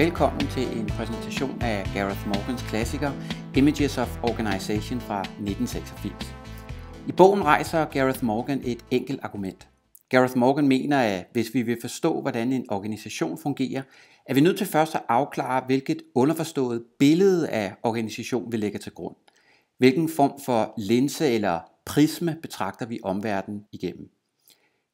Velkommen til en præsentation af Gareth Morgans klassiker Images of Organization fra 1986. I bogen rejser Gareth Morgan et enkelt argument. Gareth Morgan mener, at hvis vi vil forstå, hvordan en organisation fungerer, er vi nødt til først at afklare, hvilket underforstået billede af organisation vi lægger til grund. Hvilken form for linse eller prisme betragter vi omverdenen igennem.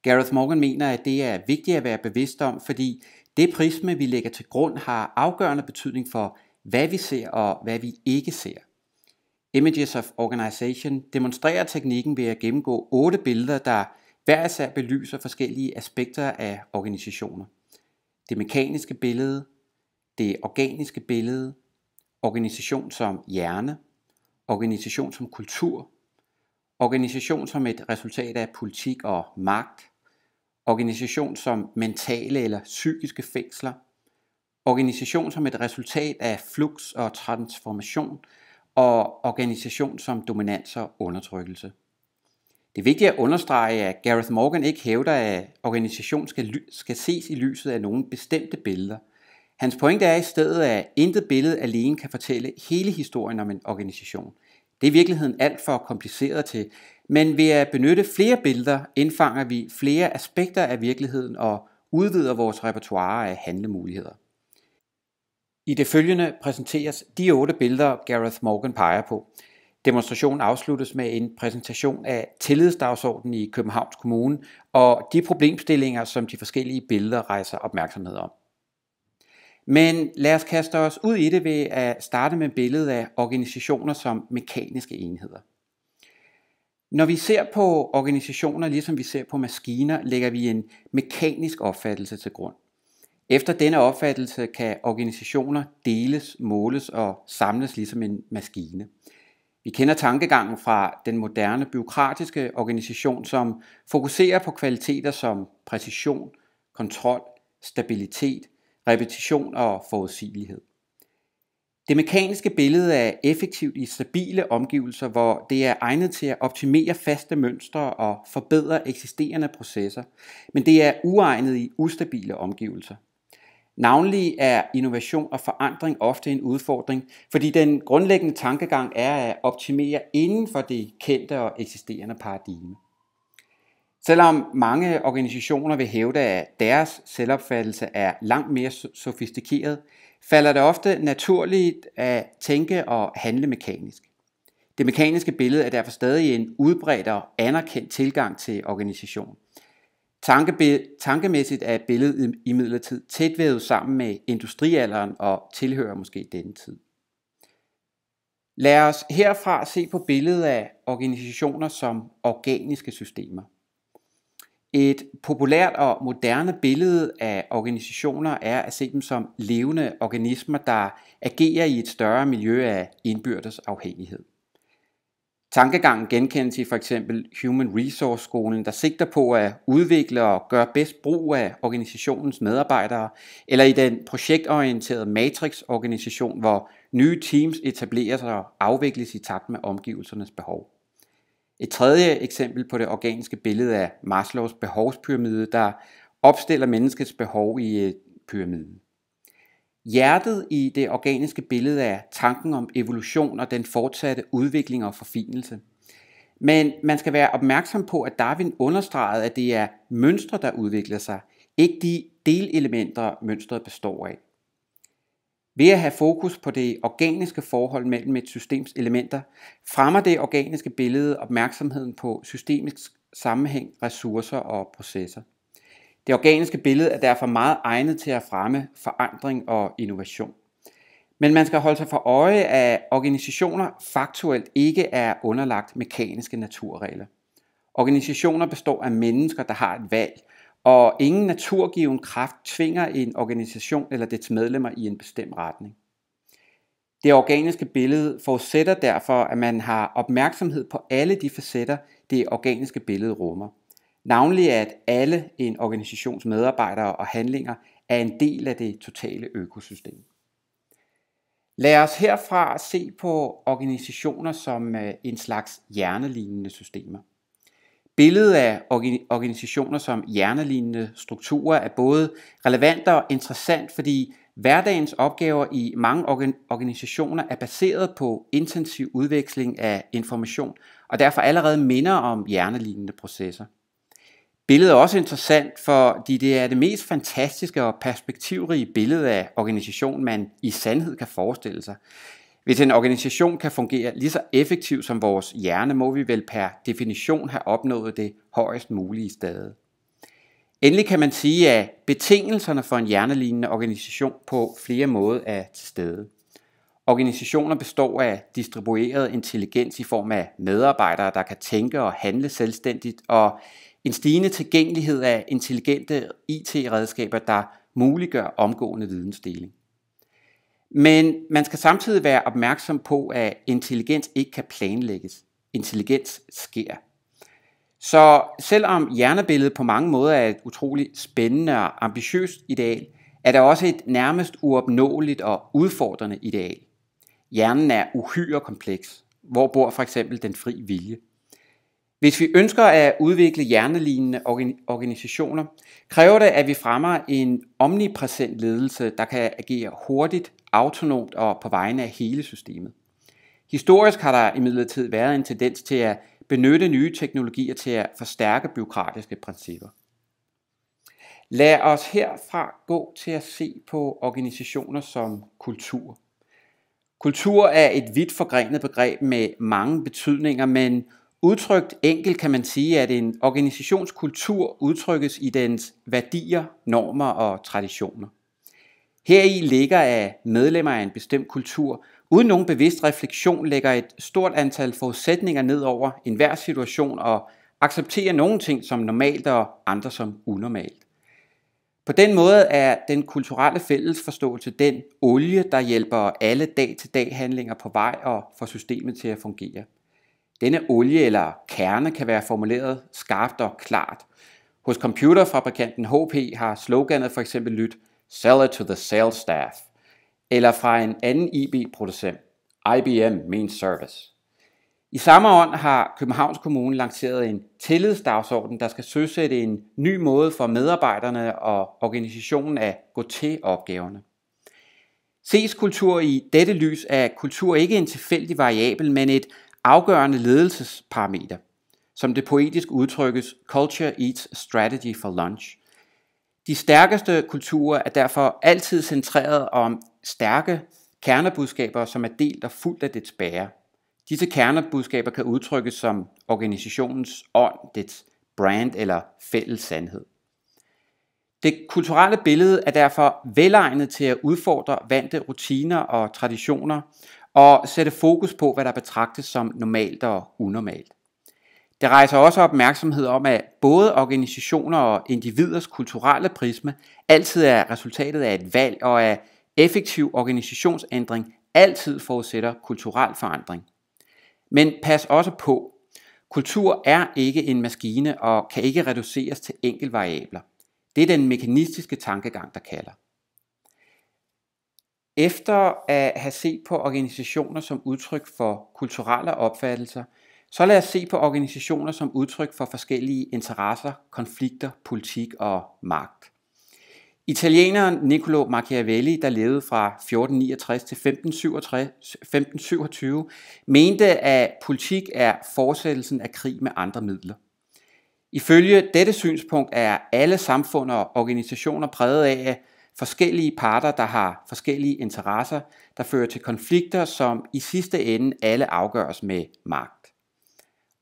Gareth Morgan mener, at det er vigtigt at være bevidst om, fordi det prisme, vi lægger til grund, har afgørende betydning for, hvad vi ser og hvad vi ikke ser. Images of Organization demonstrerer teknikken ved at gennemgå 8 billeder, der hver især belyser forskellige aspekter af organisationer. Det mekaniske billede, det organiske billede, organisation som hjerne, organisation som kultur, organisation som et resultat af politik og magt, organisation som mentale eller psykiske fængsler, organisation som et resultat af flux og transformation, og organisation som dominans og undertrykkelse. Det er vigtigt at understrege, at Gareth Morgan ikke hævder, at organisation skal ses i lyset af nogle bestemte billeder. Hans pointe er i stedet, at intet billede alene kan fortælle hele historien om en organisation. Det er i virkeligheden alt for kompliceret til, men ved at benytte flere billeder indfanger vi flere aspekter af virkeligheden og udvider vores repertoire af handlemuligheder. I det følgende præsenteres de 8 billeder, Gareth Morgan peger på. Demonstrationen afsluttes med en præsentation af tillidsdagsordenen i Københavns Kommune og de problemstillinger, som de forskellige billeder rejser opmærksomhed om. Men lad os kaste os ud i det ved at starte med billedet af organisationer som mekaniske enheder. Når vi ser på organisationer, ligesom vi ser på maskiner, lægger vi en mekanisk opfattelse til grund. Efter denne opfattelse kan organisationer deles, måles og samles ligesom en maskine. Vi kender tankegangen fra den moderne bureaukratiske organisation, som fokuserer på kvaliteter som præcision, kontrol, stabilitet, repetition og forudsigelighed. Det mekaniske billede er effektivt i stabile omgivelser, hvor det er egnet til at optimere faste mønstre og forbedre eksisterende processer, men det er uegnet i ustabile omgivelser. Navnlig er innovation og forandring ofte en udfordring, fordi den grundlæggende tankegang er at optimere inden for det kendte og eksisterende paradigme. Selvom mange organisationer vil hævde, at deres selvopfattelse er langt mere sofistikeret, falder det ofte naturligt at tænke og handle mekanisk. Det mekaniske billede er derfor stadig en udbredt og anerkendt tilgang til organisation. Tankemæssigt er billedet imidlertid tæt vævet sammen med industrialderen og tilhører måske denne tid. Lad os herfra se på billedet af organisationer som organiske systemer. Et populært og moderne billede af organisationer er at se dem som levende organismer, der agerer i et større miljø af indbyrdes afhængighed. Tankegangen genkendes i f.eks. Human Resource Skolen, der sigter på at udvikle og gøre bedst brug af organisationens medarbejdere, eller i den projektorienterede Matrix-organisation, hvor nye teams etableres og afvikles i takt med omgivelsernes behov. Et tredje eksempel på det organiske billede er Maslows behovspyramide, der opstiller menneskets behov i et pyramide. Hjertet i det organiske billede er tanken om evolution og den fortsatte udvikling og forfinelse. Men man skal være opmærksom på, at Darwin understregede, at det er mønstre, der udvikler sig, ikke de delelementer, mønstret består af. Ved at have fokus på det organiske forhold mellem et systems elementer, fremmer det organiske billede opmærksomheden på systemisk sammenhæng, ressourcer og processer. Det organiske billede er derfor meget egnet til at fremme forandring og innovation. Men man skal holde sig for øje, at organisationer faktuelt ikke er underlagt mekaniske naturregler. Organisationer består af mennesker, der har et valg, og ingen naturgiven kraft tvinger en organisation eller dets medlemmer i en bestemt retning. Det organiske billede forudsætter derfor, at man har opmærksomhed på alle de facetter, det organiske billede rummer. Navnlig at alle en organisations medarbejdere og handlinger er en del af det totale økosystem. Lad os herfra se på organisationer som en slags hjernelignende systemer. Billedet af organisationer som hjernelignende strukturer er både relevant og interessant, fordi hverdagens opgaver i mange organisationer er baseret på intensiv udveksling af information, og derfor allerede minder om hjernelignende processer. Billedet er også interessant, fordi det er det mest fantastiske og perspektivrige billede af organisationen, man i sandhed kan forestille sig. Hvis en organisation kan fungere lige så effektivt som vores hjerne, må vi vel per definition have opnået det højest mulige stade. Endelig kan man sige, at betingelserne for en hjernelignende organisation på flere måder er til stede. Organisationer består af distribueret intelligens i form af medarbejdere, der kan tænke og handle selvstændigt, og en stigende tilgængelighed af intelligente IT-redskaber, der muliggør omgående vidensdeling. Men man skal samtidig være opmærksom på, at intelligens ikke kan planlægges. Intelligens sker. Så selvom hjernebilledet på mange måder er et utroligt spændende og ambitiøst ideal, er det også et nærmest uopnåeligt og udfordrende ideal. Hjernen er uhyre kompleks. Hvor bor for eksempel den fri vilje? Hvis vi ønsker at udvikle hjernelignende organisationer, kræver det, at vi fremmer en omnipræsent ledelse, der kan agere hurtigt, autonomt og på vegne af hele systemet. Historisk har der imidlertid været en tendens til at benytte nye teknologier til at forstærke bureaukratiske principper. Lad os herfra gå til at se på organisationer som kultur. Kultur er et vidt forgrenet begreb med mange betydninger, men udtrykt enkelt kan man sige, at en organisationskultur udtrykkes i dens værdier, normer og traditioner. Heri ligger, at medlemmer af en bestemt kultur uden nogen bevidst refleksion lægger et stort antal forudsætninger ned over enhver situation og accepterer nogle ting som normalt og andre som unormalt. På den måde er den kulturelle fællesforståelse den olie, der hjælper alle dag-til-dag handlinger på vej og får systemet til at fungere. Denne olie eller kerne kan være formuleret skarpt og klart. Hos computerfabrikanten HP har sloganet for eksempel lydt "Sell it to the sales staff", eller fra en anden IB-producent, IBM means service. I samme ånd har Københavns Kommune lanceret en tillidsdagsorden, der skal søsætte en ny måde for medarbejderne og organisationen at gå til opgaverne. Ses kultur i dette lys, er kultur ikke en tilfældig variabel, men et afgørende ledelsesparameter, som det poetisk udtrykkes "Culture eats strategy for lunch". De stærkeste kulturer er derfor altid centreret om stærke kernebudskaber, som er delt og fuldt af dets bærer. Disse kernebudskaber kan udtrykkes som organisationens ånd, dets brand eller fælles sandhed. Det kulturelle billede er derfor velegnet til at udfordre vante rutiner og traditioner og sætte fokus på, hvad der betragtes som normalt og unormalt. Det rejser også opmærksomhed om, at både organisationer og individers kulturelle prisme altid er resultatet af et valg, og at effektiv organisationsændring altid forudsætter kulturel forandring. Men pas også på, kultur er ikke en maskine og kan ikke reduceres til enkelte variabler. Det er den mekanistiske tankegang, der kalder. Efter at have set på organisationer som udtryk for kulturelle opfattelser, så lad os se på organisationer som udtryk for forskellige interesser, konflikter, politik og magt. Italieneren Niccolo Machiavelli, der levede fra 1469 til 1527, mente, at politik er fortsættelsen af krig med andre midler. Ifølge dette synspunkt er alle samfund og organisationer præget af forskellige parter, der har forskellige interesser, der fører til konflikter, som i sidste ende alle afgøres med magt.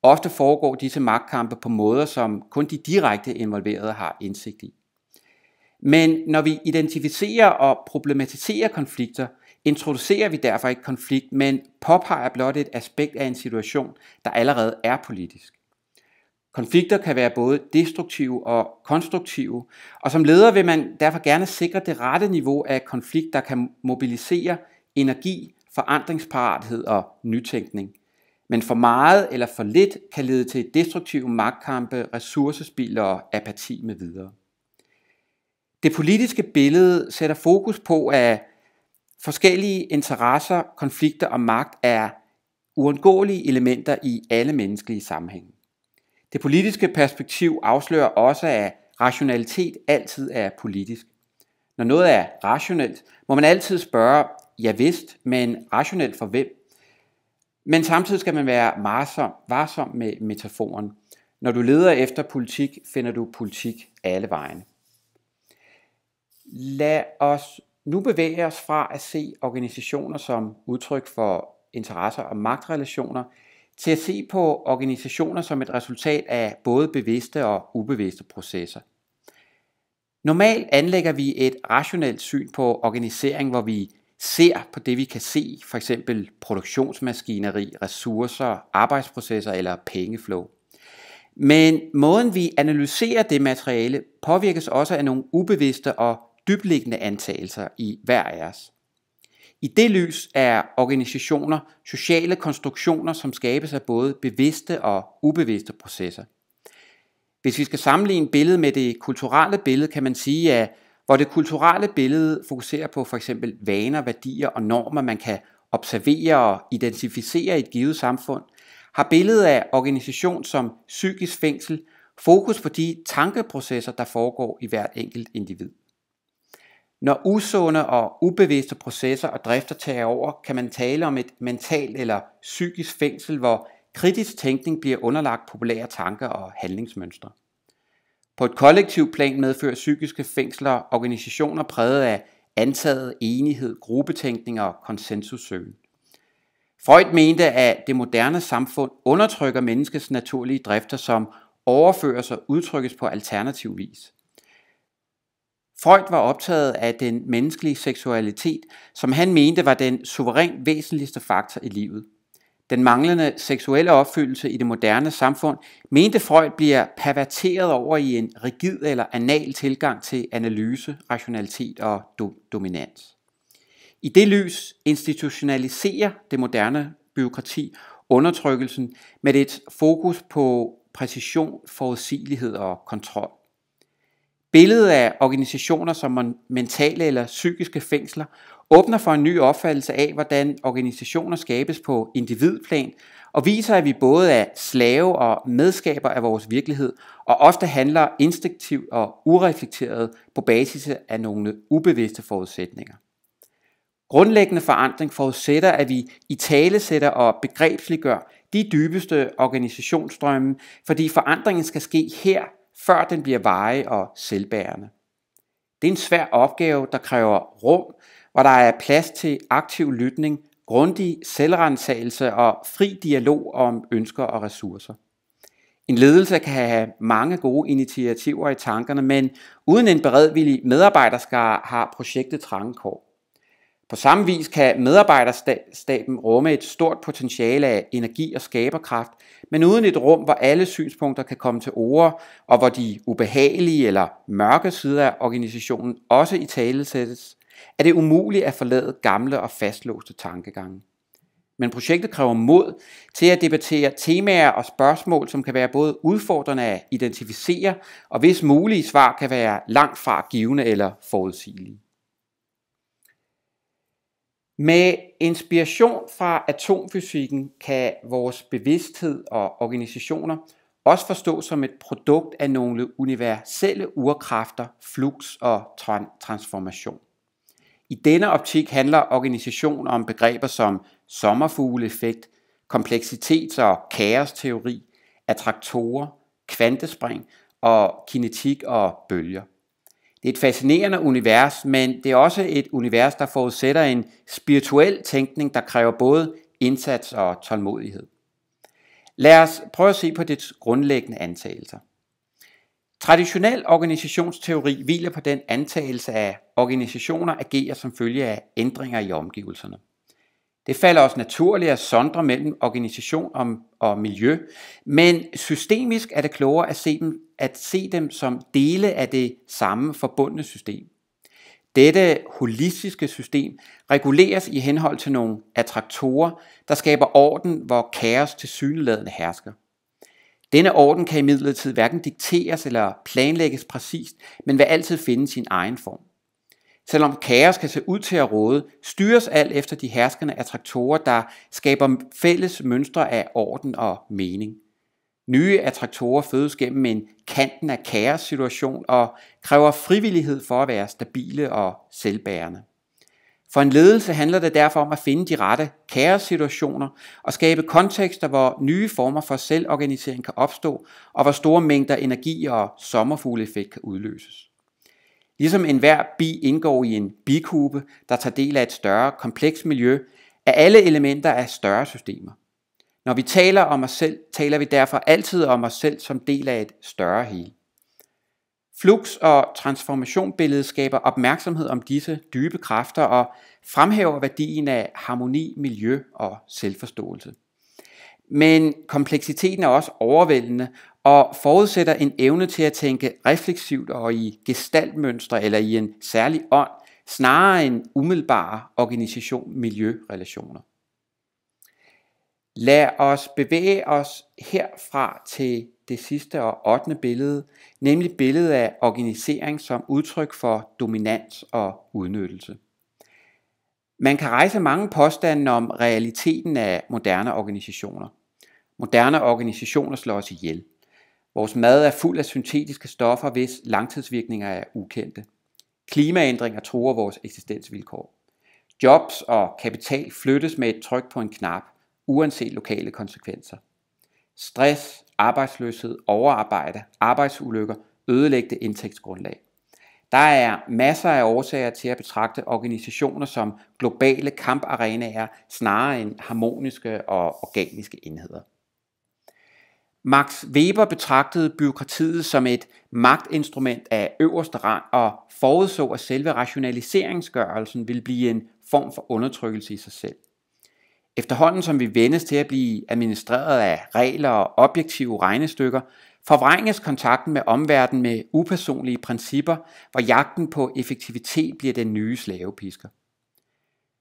Ofte foregår disse magtkampe på måder, som kun de direkte involverede har indsigt i. Men når vi identificerer og problematiserer konflikter, introducerer vi derfor ikke konflikt, men påpeger blot et aspekt af en situation, der allerede er politisk. Konflikter kan være både destruktive og konstruktive, og som leder vil man derfor gerne sikre det rette niveau af konflikt, der kan mobilisere energi, forandringsparathed og nytænkning. Men for meget eller for lidt kan lede til destruktive magtkampe, ressourcespild og apati med videre. Det politiske billede sætter fokus på, at forskellige interesser, konflikter og magt er uundgåelige elementer i alle menneskelige sammenhænge. Det politiske perspektiv afslører også, at rationalitet altid er politisk. Når noget er rationelt, må man altid spørge, ja vist, men rationelt for hvem? Men samtidig skal man være varsom med metaforen. Når du leder efter politik, finder du politik alle vegne. Lad os nu bevæge os fra at se organisationer som udtryk for interesser og magtrelationer, til at se på organisationer som et resultat af både bevidste og ubevidste processer. Normalt anlægger vi et rationelt syn på organisering, hvor vi ser på det, vi kan se, f.eks. produktionsmaskineri, ressourcer, arbejdsprocesser eller pengeflow. Men måden vi analyserer det materiale påvirkes også af nogle ubevidste og dybtliggende antagelser i hver af os. I det lys er organisationer sociale konstruktioner, som skabes af både bevidste og ubevidste processer. Hvis vi skal sammenligne billedet med det kulturelle billede, kan man sige, at hvor det kulturelle billede fokuserer på f.eks. vaner, værdier og normer, man kan observere og identificere i et givet samfund, har billedet af organisation som psykisk fængsel fokus på de tankeprocesser, der foregår i hvert enkelt individ. Når usunde og ubevidste processer og drifter tager over, kan man tale om et mentalt eller psykisk fængsel, hvor kritisk tænkning bliver underlagt populære tanker og handlingsmønstre. På et kollektivt plan medfører psykiske fængsler organisationer præget af antaget enighed, gruppetænkning og konsensussøgen. Freud mente, at det moderne samfund undertrykker menneskets naturlige drifter, som overføres og udtrykkes på alternativ vis. Freud var optaget af den menneskelige seksualitet, som han mente var den suverænt væsentligste faktor i livet. Den manglende seksuelle opfyldelse i det moderne samfund mente Freud bliver perverteret over i en rigid eller anal tilgang til analyse, rationalitet og dominans. I det lys institutionaliserer det moderne bureaukrati undertrykkelsen med et fokus på præcision, forudsigelighed og kontrol. Billedet af organisationer som mentale eller psykiske fængsler åbner for en ny opfattelse af, hvordan organisationer skabes på individplan, og viser, at vi både er slave og medskaber af vores virkelighed, og ofte handler instinktivt og ureflekteret på basis af nogle ubevidste forudsætninger. Grundlæggende forandring forudsætter, at vi italesætter og begrebsliggør de dybeste organisationsstrømme, fordi forandringen skal ske her, før den bliver varig og selvbærende. Det er en svær opgave, der kræver rum, hvor der er plads til aktiv lytning, grundig selvrensagelse og fri dialog om ønsker og ressourcer. En ledelse kan have mange gode initiativer i tankerne, men uden en beredvillig medarbejderskare har projektet trange kår. På samme vis kan medarbejderstaben rumme et stort potentiale af energi og skaberkraft, men uden et rum, hvor alle synspunkter kan komme til orde, og hvor de ubehagelige eller mørke sider af organisationen også italesættes, er det umuligt at forlade gamle og fastlåste tankegange. Men projektet kræver mod til at debattere temaer og spørgsmål, som kan være både udfordrende at identificere, og hvis mulige svar kan være langt fra givende eller forudsigelige. Med inspiration fra atomfysikken kan vores bevidsthed og organisationer også forstås som et produkt af nogle universelle urkræfter, flux og transformation. I denne optik handler organisation om begreber som sommerfugleeffekt, kompleksitets- og kaosteori, attraktorer, kvantespring og kinetik og bølger. Det er et fascinerende univers, men det er også et univers, der forudsætter en spirituel tænkning, der kræver både indsats og tålmodighed. Lad os prøve at se på dets grundlæggende antagelser. Traditionel organisationsteori hviler på den antagelse, at organisationer agerer som følge af ændringer i omgivelserne. Det falder også naturligt at sondre mellem organisation og miljø, men systemisk er det klogere at se dem som dele af det samme forbundne system. Dette holistiske system reguleres i henhold til nogle attraktorer, der skaber orden, hvor kaos tilsyneladende hersker. Denne orden kan imidlertid hverken dikteres eller planlægges præcist, men vil altid finde sin egen form. Selvom kaos kan se ud til at råde, styres alt efter de herskende attraktorer, der skaber fælles mønstre af orden og mening. Nye attraktorer fødes gennem en kanten af kaos-situation og kræver frivillighed for at være stabile og selvbærende. For en ledelse handler det derfor om at finde de rette kaos-situationer og skabe kontekster, hvor nye former for selvorganisering kan opstå, og hvor store mængder energi og sommerfugleffekt kan udløses. Ligesom enhver bi indgår i en bikube, der tager del af et større komplekst miljø, er alle elementer af større systemer. Når vi taler om os selv, taler vi derfor altid om os selv som del af et større hele. Flux- og transformationbilledet skaber opmærksomhed om disse dybe kræfter og fremhæver værdien af harmoni, miljø og selvforståelse. Men kompleksiteten er også overvældende og forudsætter en evne til at tænke refleksivt og i gestaltmønstre eller i en særlig ånd, snarere end umiddelbare organisation-miljø-relationer. Lad os bevæge os herfra til det sidste og 8. billede, nemlig billedet af organisering som udtryk for dominans og udnyttelse. Man kan rejse mange påstande om realiteten af moderne organisationer. Moderne organisationer slår os ihjel. Vores mad er fuld af syntetiske stoffer, hvis langtidsvirkninger er ukendte. Klimaændringer truer vores eksistensvilkår. Jobs og kapital flyttes med et tryk på en knap, uanset lokale konsekvenser. Stress, arbejdsløshed, overarbejde, arbejdsulykker, ødelægte indtægtsgrundlag. Der er masser af årsager til at betragte organisationer som globale kamparenaer snarere end harmoniske og organiske enheder. Max Weber betragtede bureaukratiet som et magtinstrument af øverste rang og forudså, at selve rationaliseringsgørelsen ville blive en form for undertrykkelse i sig selv. Efterhånden som vi vendes til at blive administreret af regler og objektive regnestykker, forvrænges kontakten med omverdenen med upersonlige principper, hvor jagten på effektivitet bliver den nye slavepisker.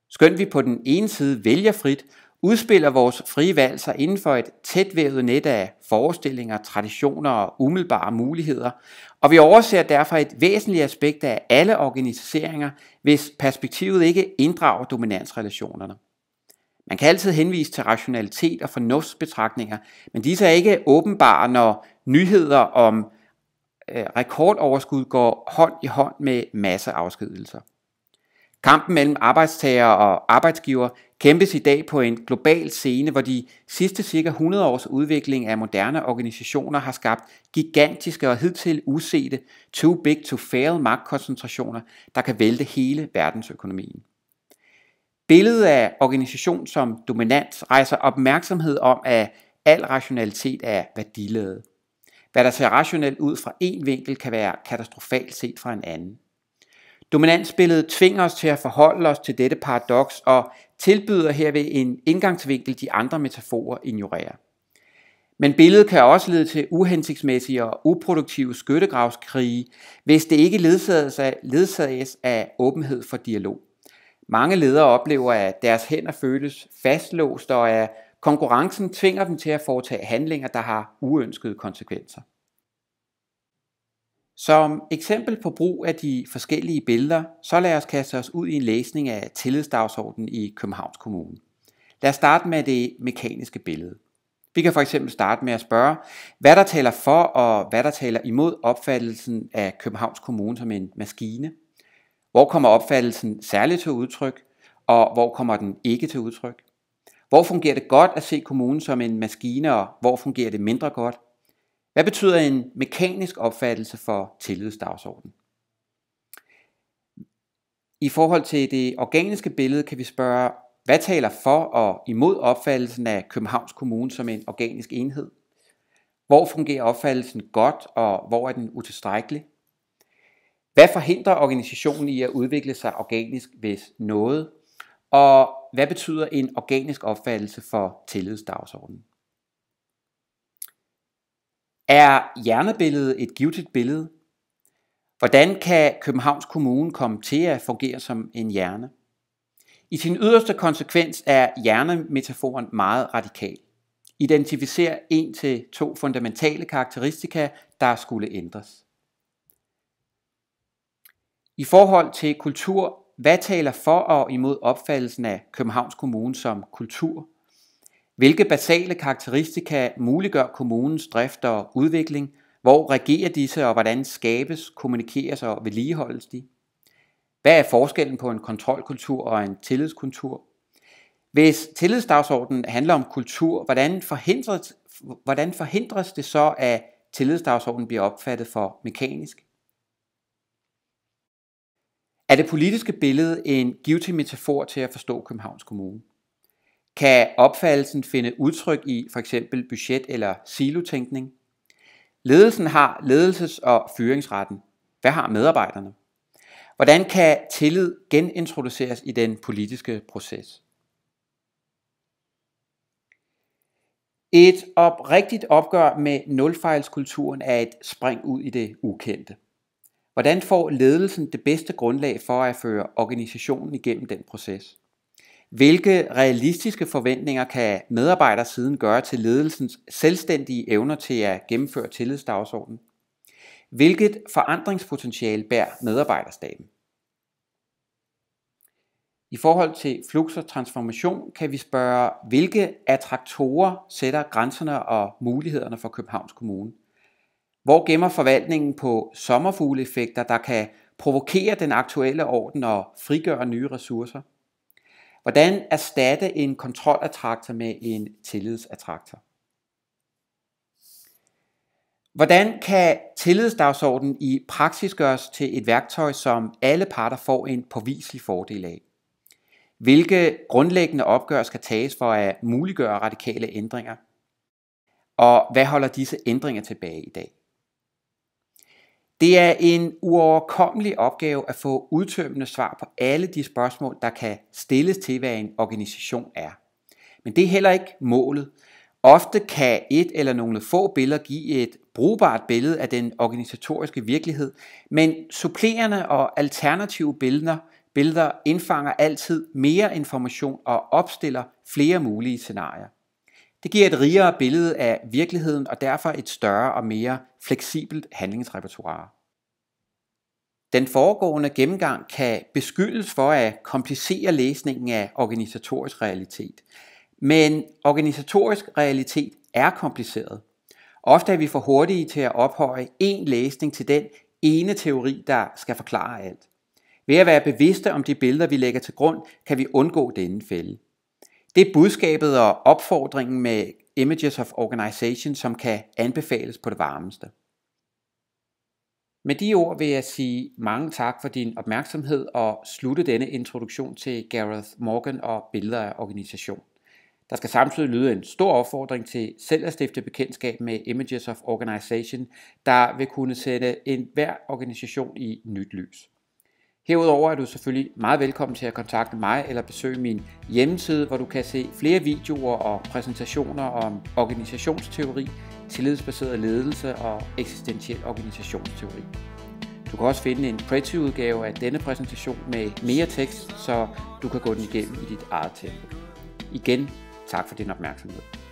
Skønt vi på den ene side vælger frit, udspiller vores frie valg sig inden for et tætvævet net af forestillinger, traditioner og umiddelbare muligheder, og vi overser derfor et væsentligt aspekt af alle organiseringer, hvis perspektivet ikke inddrager dominansrelationerne. Man kan altid henvise til rationalitet og fornuftsbetragtninger, men disse er ikke åbenbare, når nyheder om rekordoverskud går hånd i hånd med masseafskedigelser. Kampen mellem arbejdstager og arbejdsgiver kæmpes i dag på en global scene, hvor de sidste cirka 100 års udvikling af moderne organisationer har skabt gigantiske og hidtil usete too big to fail magtkoncentrationer, der kan vælte hele verdensøkonomien. Billedet af organisation som dominans rejser opmærksomhed om, at al rationalitet er værdiladet. Hvad der ser rationelt ud fra en vinkel, kan være katastrofalt set fra en anden. Dominansbilledet tvinger os til at forholde os til dette paradoks og tilbyder herved en indgangsvinkel, de andre metaforer ignorerer. Men billedet kan også lede til uhensigtsmæssige og uproduktive skyttegravskrige, hvis det ikke ledsages af åbenhed for dialog. Mange ledere oplever, at deres hænder føles fastlåst, og at konkurrencen tvinger dem til at foretage handlinger, der har uønskede konsekvenser. Som eksempel på brug af de forskellige billeder, så lad os kaste os ud i en læsning af tillidsdagsordenen i Københavns Kommune. Lad os starte med det mekaniske billede. Vi kan for eksempel starte med at spørge, hvad der taler for og hvad der taler imod opfattelsen af Københavns Kommune som en maskine. Hvor kommer opfattelsen særligt til udtryk, og hvor kommer den ikke til udtryk? Hvor fungerer det godt at se kommunen som en maskine, og hvor fungerer det mindre godt? Hvad betyder en mekanisk opfattelse for tillidsdagsordenen? I forhold til det organiske billede kan vi spørge, hvad taler for og imod opfattelsen af Københavns Kommune som en organisk enhed? Hvor fungerer opfattelsen godt, og hvor er den utilstrækkelig? Hvad forhindrer organisationen i at udvikle sig organisk, hvis noget? Og hvad betyder en organisk opfattelse for tillidsdagsordenen? Er hjernebilledet et givtigt billede? Hvordan kan Københavns Kommune komme til at fungere som en hjerne? I sin yderste konsekvens er hjernemetaforen meget radikal. Identificerer 1-2 fundamentale karakteristika, der skulle ændres. I forhold til kultur, hvad taler for og imod opfattelsen af Københavns Kommune som kultur? Hvilke basale karakteristika muliggør kommunens drift og udvikling? Hvor regerer disse, og hvordan skabes, kommunikeres og vedligeholdes de? Hvad er forskellen på en kontrolkultur og en tillidskultur? Hvis tillidsdagsordenen handler om kultur, hvordan forhindres det så, at tillidsdagsordenen bliver opfattet for mekanisk? Er det politiske billede en givtig metafor til at forstå Københavns Kommune? Kan opfattelsen finde udtryk i f.eks. budget- eller silotænkning? Ledelsen har ledelses- og fyringsretten. Hvad har medarbejderne? Hvordan kan tillid genintroduceres i den politiske proces? Et oprigtigt opgør med nulfejlskulturen er et spring ud i det ukendte. Hvordan får ledelsen det bedste grundlag for at føre organisationen igennem den proces? Hvilke realistiske forventninger kan medarbejdersiden gøre til ledelsens selvstændige evner til at gennemføre tillidsdagsordenen? Hvilket forandringspotentiale bærer medarbejderstaben? I forhold til flux og transformation kan vi spørge, hvilke attraktorer sætter grænserne og mulighederne for Københavns Kommune? Hvor gemmer forvaltningen på sommerfugleeffekter, der kan provokere den aktuelle orden og frigøre nye ressourcer? Hvordan erstatte en kontrolattraktor med en tillidsattraktor? Hvordan kan tillidsdagsordenen i praksis gøres til et værktøj, som alle parter får en påviselig fordel af? Hvilke grundlæggende opgør skal tages for at muliggøre radikale ændringer? Og hvad holder disse ændringer tilbage i dag? Det er en uoverkommelig opgave at få udtømmende svar på alle de spørgsmål, der kan stilles til, hvad en organisation er. Men det er heller ikke målet. Ofte kan et eller nogle få billeder give et brugbart billede af den organisatoriske virkelighed, men supplerende og alternative billeder indfanger altid mere information og opstiller flere mulige scenarier. Det giver et rigere billede af virkeligheden og derfor et større og mere fleksibelt handlingsrepertoire. Den foregående gennemgang kan beskyldes for at komplicere læsningen af organisatorisk realitet. Men organisatorisk realitet er kompliceret. Ofte er vi for hurtige til at ophøje én læsning til den ene teori, der skal forklare alt. Ved at være bevidste om de billeder, vi lægger til grund, kan vi undgå denne fælde. Det er budskabet og opfordringen med Images of Organization, som kan anbefales på det varmeste. Med de ord vil jeg sige mange tak for din opmærksomhed og slutte denne introduktion til Gareth Morgan og billeder af organisation. Der skal samtidig lyde en stor opfordring til selv at stifte bekendtskab med Images of Organization, der vil kunne sætte enhver organisation i nyt lys. Herudover er du selvfølgelig meget velkommen til at kontakte mig eller besøge min hjemmeside, hvor du kan se flere videoer og præsentationer om organisationsteori, tillidsbaseret ledelse og eksistentiel organisationsteori. Du kan også finde en Prezi-udgave af denne præsentation med mere tekst, så du kan gå den igennem i dit eget tempo. Igen, tak for din opmærksomhed.